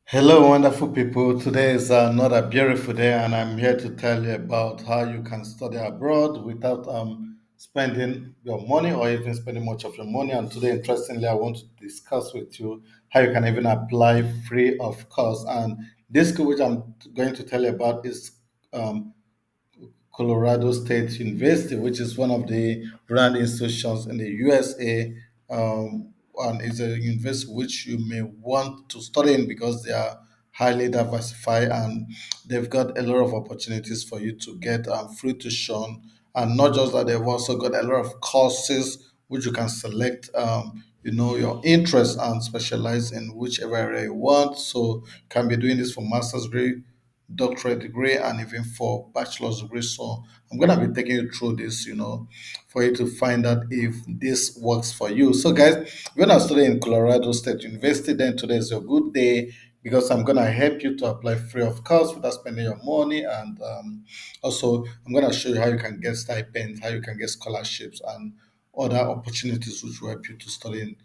Hello, wonderful people. Today is another beautiful day, and I'm here to tell you about how you can study abroad without spending your money or even spending much of your money. And today, interestingly, I want to discuss with you how you can even apply free of cost. And this school, which I'm going to tell you about, is um, Colorado State University, which is one of the brand institutions in the USA, and it's a university which you may want to study in because they are highly diversified and they've got a lot of opportunities for you to get free tuition. And not just that, they've also got a lot of courses which you can select. Your interest and specialize in whichever area you want. So you can be doing this for master's degree, doctorate degree, and even for bachelor's degree. So I'm gonna be taking you through this, for you to find out if this works for you. So guys, when I study in Colorado State University, then today is your good day because I'm gonna help you to apply free of cost without spending your money, and also I'm gonna show you how you can get stipends, how you can get scholarships, and other opportunities which will help you to study in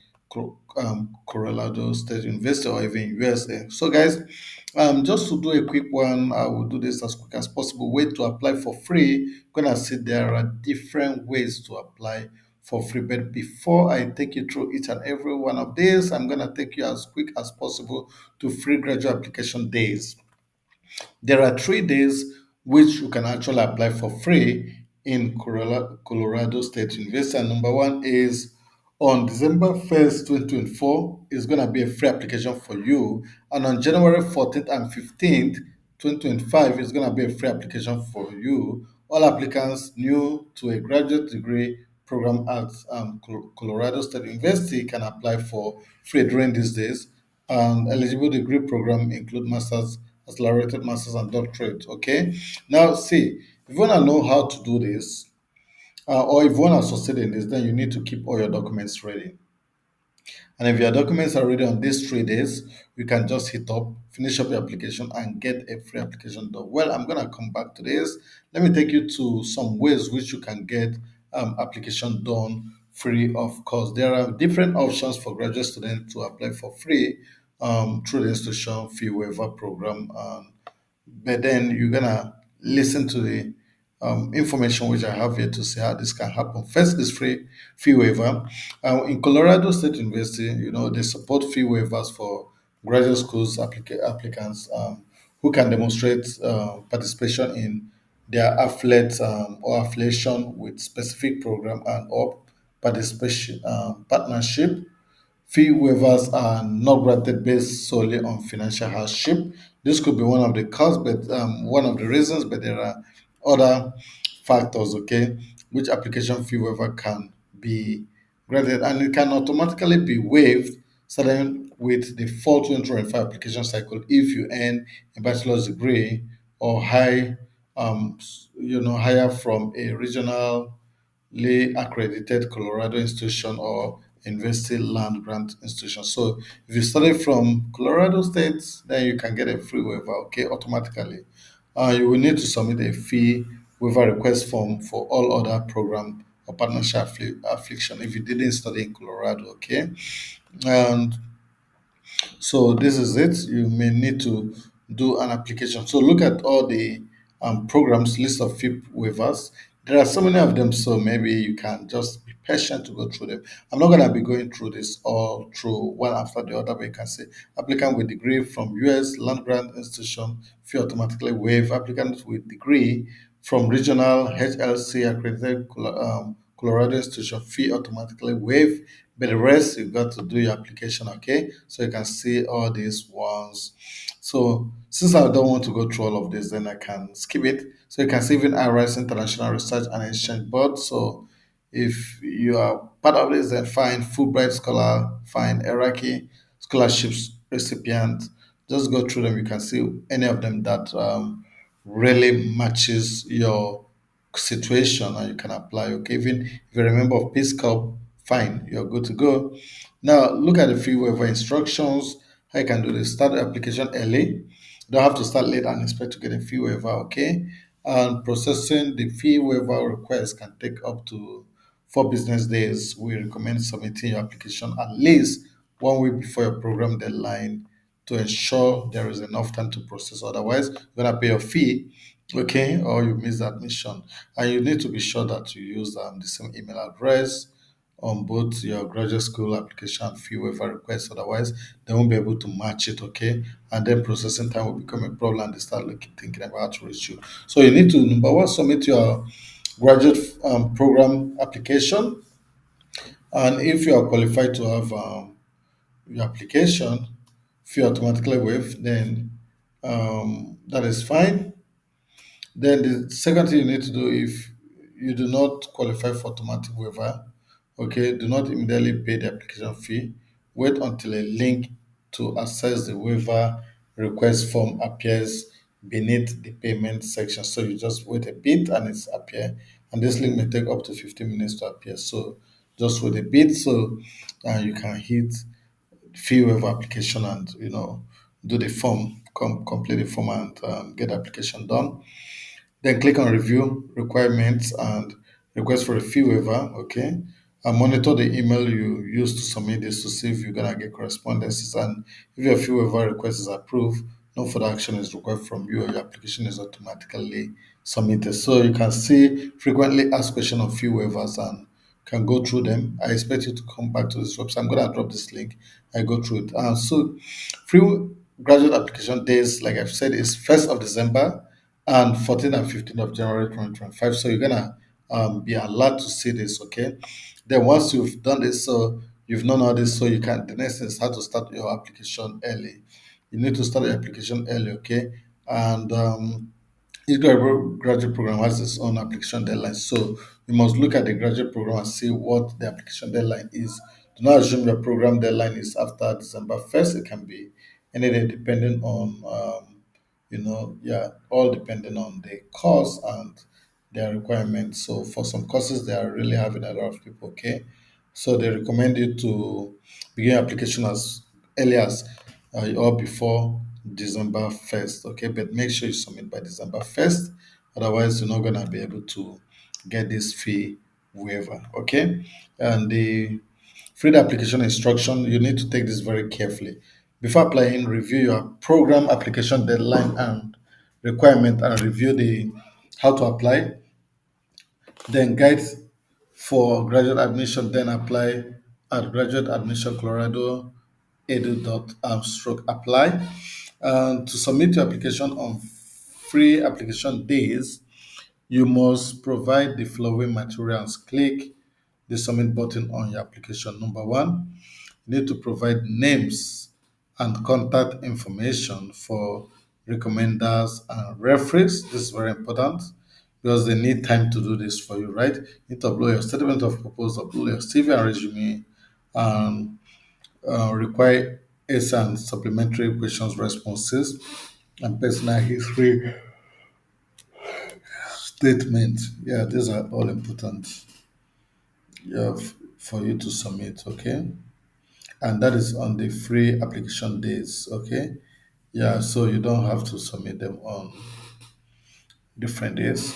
Colorado State University or even USA. So, guys, just to do a quick one, I will do this as quick as possible. Way to apply for free. Gonna see there are different ways to apply for free. But before I take you through each and every one of these, I'm gonna take you as quick as possible to free graduate application days. There are 3 days which you can actually apply for free in Colorado State University. And number one is on December 1st, 2024, is going to be a free application for you. And on January 14th and 15th, 2025, is going to be a free application for you. All applicants new to a graduate degree program at Colorado State University can apply for free during these days. Eligible degree program include masters, accelerated masters, and doctorate. Okay. Now, see, if you want to know how to do this, or if you want to succeed in this, then you need to keep all your documents ready. And if your documents are ready on these 3 days, you can just hit up, finish up your application, and get a free application done. Well, I'm gonna come back to this. Let me take you to some ways which you can get application done free of cost. There are different options for graduate students to apply for free through the institution fee waiver program. But then you're gonna listen to the information which I have here to see how this can happen. First is free fee waiver. In Colorado State University, they support fee waivers for graduate schools applicants who can demonstrate participation in their affiliate or affiliation with specific program and or participation partnership. Fee waivers are not granted based solely on financial hardship. This could be one of the cause, but one of the reasons, but there are other factors, okay, which application fee waiver can be granted, and it can automatically be waived starting with the fall 2025 application cycle if you earn a bachelor's degree or higher from a regional accredited Colorado institution or university land grant institution. So if you study from Colorado State, then you can get a free waiver, okay, automatically. You will need to submit a fee waiver request form for all other program or partnership affiliation if you didn't study in Colorado, okay? And so this is it. You may need to do an application. So look at all the programs, list of fee waivers. There are so many of them, so maybe you can just be patient to go through them. I'm not going to be going through this all through one after the other, but you can say applicant with degree from U.S. land grant institution fee automatically waive. Applicant with degree from regional HLC accredited Colorado institution fee automatically waive. But the rest you got to do your application, okay? So you can see all these ones. So since I don't want to go through all of this, then I can skip it. So you can see even IRIS International Research and Exchange Board. So if you are part of this, then find Fulbright Scholar, find Iraqi scholarships recipient. Just go through them. You can see any of them that really matches your situation and you can apply. Okay, even if you're a member of Peace Corps, fine, you're good to go. Now look at the fee waiver instructions. How you can do this: start the application early. You don't have to start late and expect to get a fee waiver. Okay, and processing the fee waiver request can take up to 4 business days. We recommend submitting your application at least one week before your program deadline to ensure there is enough time to process. Otherwise, you're gonna pay your fee, okay, or you miss the admission. And you need to be sure that you use the same email address on both your graduate school application and fee waiver request. Otherwise, they won't be able to match it, okay? And then processing time will become a problem and they start looking thinking about how to reach you. So you need to number one submit your graduate program application, and if you are qualified to have your application fee automatically waived, then that is fine. Then the second thing you need to do, if you do not qualify for automatic waiver, okay, do not immediately pay the application fee. Wait until a link to access the waiver request form appears beneath the payment section. So you just wait a bit and it's appear. And this link may take up to 15 minutes to appear. So just wait a bit so you can hit fee waiver application and do the form, complete the form and get the application done. Then click on review requirements and request for a fee waiver. Okay. And monitor the email you use to submit this to see if you're gonna get correspondences. And if your fee waiver request is approved, no further action is required from you, or your application is automatically submitted. So you can see frequently asked question on fee waivers and can go through them. I expect you to come back to this website. I'm gonna drop this link. I go through it. So free graduate application days, like I've said, is 1st of December and 14th and 15th of January 2025. So you're gonna be allowed to see this, okay? Then once you've done this, so you've known all this, so you can the next thing is how to start your application early. You need to start your application early, okay? And each graduate program has its own application deadline. So you must look at the graduate program and see what the application deadline is. Do not assume your program deadline is after December 1st. It can be any day depending on yeah, all depending on the course and their requirements. So for some courses, they are really having a lot of people, okay? So they recommend you to begin application as early as or before December 1st, okay? But make sure you submit by December 1st. Otherwise, you're not going to be able to get this fee waiver, okay? And the free application instruction, you need to take this very carefully. Before applying, review your program application deadline and requirement and review the how to apply. Then guides for graduate admission, then apply at graduate admission Colorado stroke apply. And to submit your application on free application days, you must provide the following materials. Click the submit button on your application. Number one, you need to provide names and contact information for recommenders and referees. This is very important because they need time to do this for you, right? You need to upload your statement of purpose, upload your CV and resume, and require essay and supplementary questions responses and personal history statement. Yeah, these are all important, yeah, for you to submit, okay? And that is on the free application days, okay? Yeah, so you don't have to submit them on different days.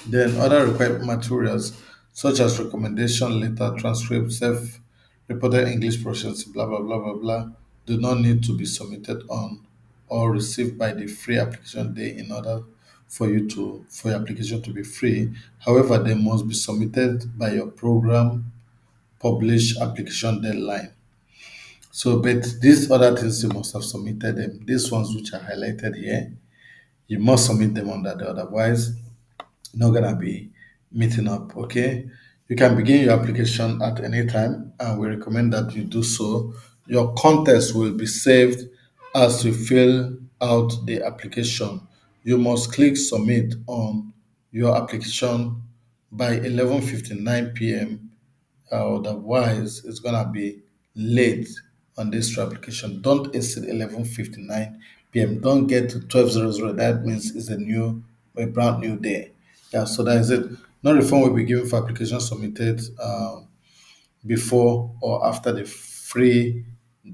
Then other required materials such as recommendation letter, transcript, self-reported English proficiency, blah blah blah blah blah, do not need to be submitted on or received by the free application day in order for your application to be free. However, they must be submitted by your program published application deadline. So, but these other things you must have submitted them. These ones which are highlighted here, you must submit them on that. Otherwise, not gonna be meeting up. Okay, you can begin your application at any time, and we recommend that you do so. Your contest will be saved as you fill out the application. You must click submit on your application by 11:59 p.m. Otherwise, it's gonna be late on this application. Don't exceed 11:59 p.m. Don't get to 12:00. That means it's a brand new day. Yeah, so that is it. No refund will be given for application submitted before or after the free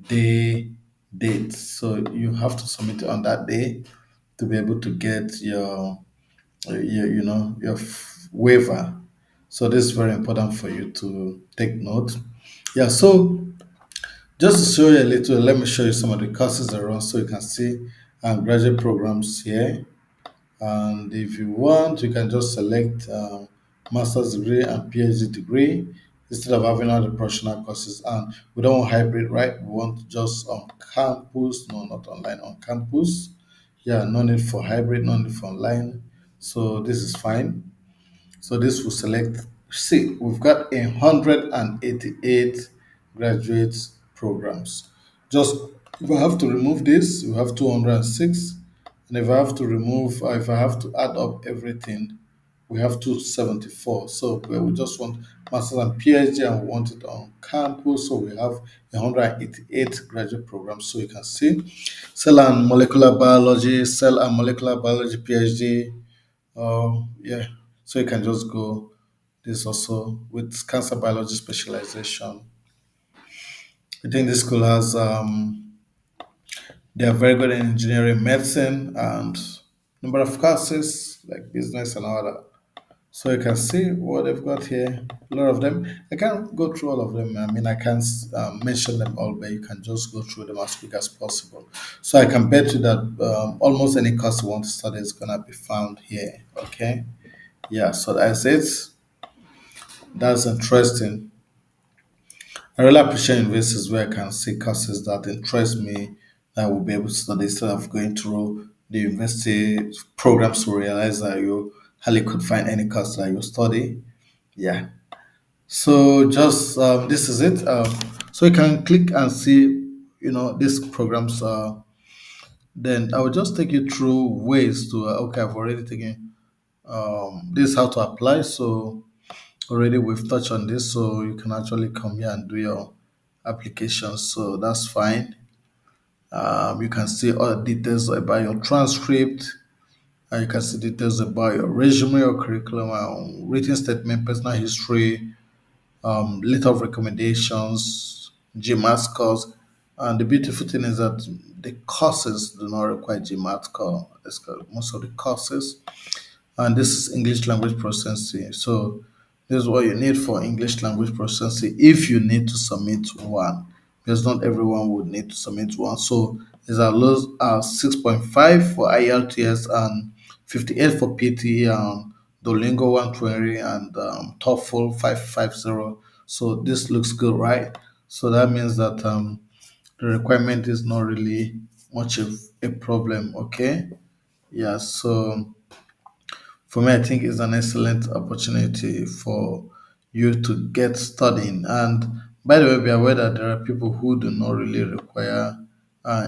day date. So you have to submit it on that day to be able to get your waiver. So this is very important for you to take note. Yeah, so Just to show you a little, let me show you some of the courses around so you can see graduate programs here. And if you want, you can just select master's degree and PhD degree instead of having all the professional courses. And we don't want hybrid, right? We want just on campus, no, not online, on campus. Yeah, no need for hybrid, no need for online. So this is fine. So this will select. See, we've got 188 graduate programs. Just if I have to remove this, we have 206. And if I have to remove, if I have to add up everything, we have 274. So we just want master's and PhD and we want it on campus. So we have 188 graduate programs. So you can see cell and molecular biology, cell and molecular biology PhD, yeah. So you can just go this also with cancer biology specialization. I think this school has they are very good in engineering, medicine, and number of courses like business and all that. So you can see what they've got here. A lot of them. I can't go through all of them. I mean, I can't mention them all, but you can just go through them as quick as possible. So I can bet you that almost any course you want to study is gonna be found here. Okay. Yeah. So that's it. That's interesting. I really appreciate universities where I can see courses that interest me that I will be able to study instead of going through the university programs to realize that you hardly could find any course that you study. Yeah. So just this is it. So you can click and see, these programs. Then I will just take you through ways to. Okay, I've already taken this how to apply. So already we've touched on this, so you can actually come here and do your application. So that's fine. You can see all the details about your transcript, and you can see details about your resume, your curriculum, written statement, personal history, letter of recommendations, GMAT scores. And the beautiful thing is that the courses do not require GMAT score. Most of the courses, and this is English language processing. So this is what you need for English language processing if you need to submit one, because not everyone would need to submit one. So it's as low as 6.5 for IELTS and 58 for PT and Duolingo 120 and TOEFL 550. So this looks good, right? So that means that the requirement is not really much of a problem, okay? Yeah, so for me, I think it's an excellent opportunity for you to get studying. And by the way, be aware that there are people who do not really require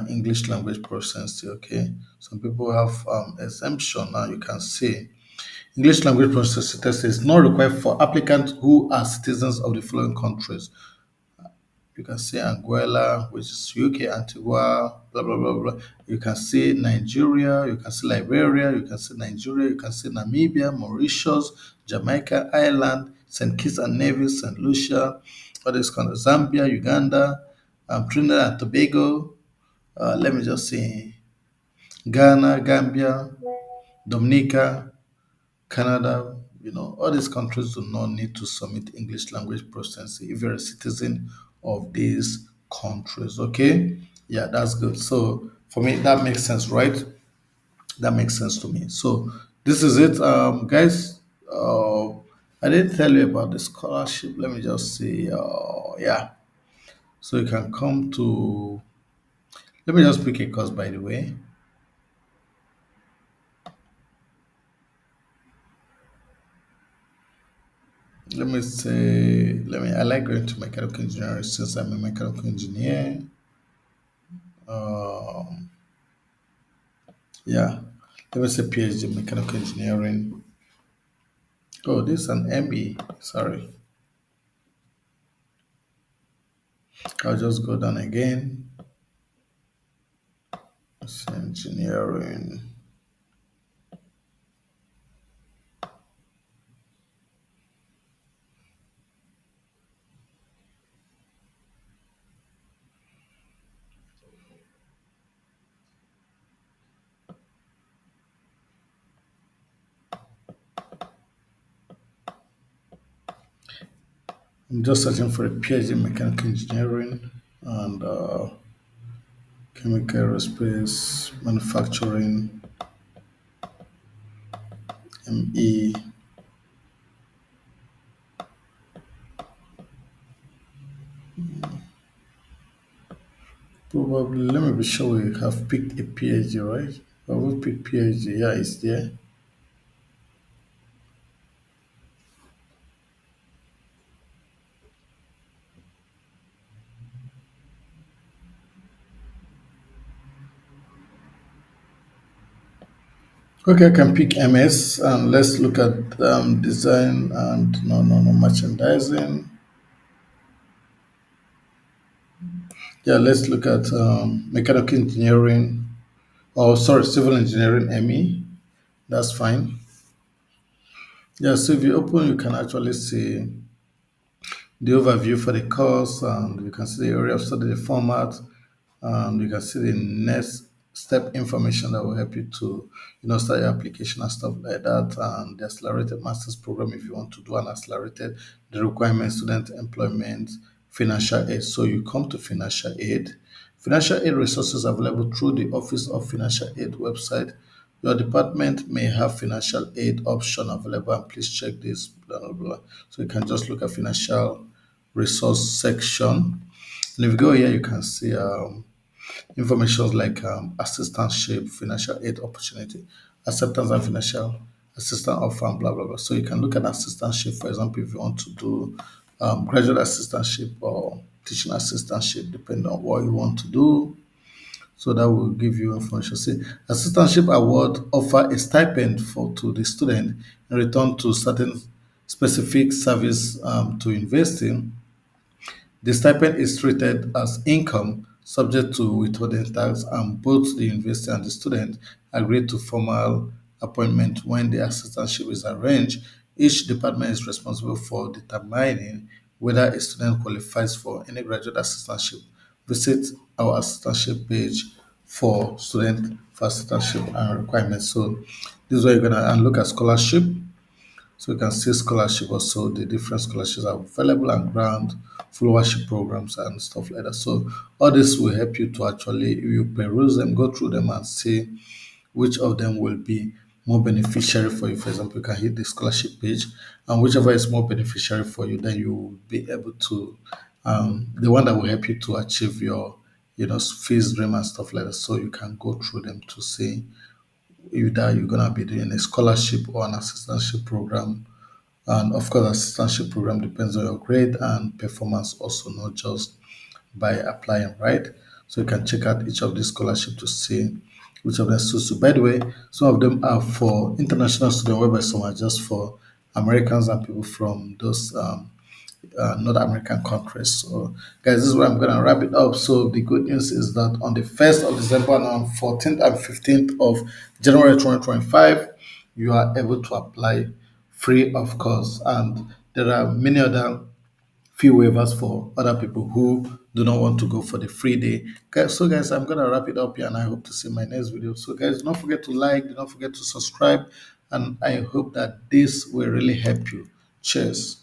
English language proficiency. Okay, some people have exemption. Now you can see English language proficiency test is not required for applicants who are citizens of the following countries. You can see Anguilla, which is UK, Antigua, blah, blah, blah, blah. You can see Nigeria, you can see Liberia, you can see Nigeria, you can see Namibia, Mauritius, Jamaica, Ireland, St. Kitts and Nevis, St. Lucia, what is called Zambia, Uganda, Trinidad and Tobago. Let me just see Ghana, Gambia, Dominica, Canada, all these countries do not need to submit English language proficiency if you're a citizen of these countries. Okay, yeah, that's good. So for me, that makes sense, right? That makes sense to me. So this is it, guys. I didn't tell you about the scholarship. Let me just see. Yeah, so you can come to. Let me just pick a course, by the way. Let me say. Let me. I like going to mechanical engineering since I'm a mechanical engineer. Um, yeah, let me say PhD in mechanical engineering. Oh, this is an ME. Sorry, I'll just go down again. It's engineering. I'm just searching for a PhD in mechanical engineering. and chemical aerospace, manufacturing, ME. Probably, let me be sure we have picked a PhD, right? Have we picked PhD? Yeah, it's there. Okay, I can pick MS and let's look at design and no merchandising. Yeah, let's look at mechanical engineering. Oh, sorry, civil engineering ME. That's fine. Yeah, so if you open, you can actually see the overview for the course, and you can see the area of study, the format, and you can see the next step information that will help you to start your application and stuff like that, and the accelerated master's program if you want to do an accelerated, the requirement, student employment, financial aid. So you come to financial aid resources available through the office of financial aid website. Your department may have financial aid option available, and please check this blah blah blah. So you can just look at financial resource section, and if you go here you can see information like assistantship, financial aid opportunity, acceptance and financial assistance offer, and blah blah blah. So you can look at assistantship, for example, if you want to do graduate assistantship or teaching assistantship, depending on what you want to do. So that will give you information. See, assistantship award offer a stipend for to the student in return to certain specific service to invest in. The stipend is treated as income subject to withholding tax, and both the university and the student agree to formal appointment when the assistantship is arranged. Each department is responsible for determining whether a student qualifies for any graduate assistantship. Visit our assistantship page for student for assistantship and requirements. So this is where you're gonna and look at scholarship, so you can see scholarship also, the different scholarships are available and grant, followership programs and stuff like that. So all this will help you to actually you peruse them, go through them and see which of them will be more beneficiary for you. For example, you can hit the scholarship page and whichever is more beneficiary for you, then you will be able to the one that will help you to achieve your fees dream and stuff like that. So you can go through them to see either you're gonna be doing a scholarship or an assistantship program, and of course, assistantship program depends on your grade and performance also, not just by applying, right? So you can check out each of these scholarship to see which of them suits you. By the way, some of them are for international students, whereby some are just for Americans and people from those North American countries. So, guys, this is where I'm going to wrap it up. So, the good news is that on the 1st of December and on 14th and 15th of January 2025, you are able to apply free of cost. And there are many other few waivers for other people who do not want to go for the free day. Guys, so guys, I'm gonna wrap it up here and I hope to see my next video. So guys, don't forget to like, do not forget to subscribe, and I hope that this will really help you. Cheers.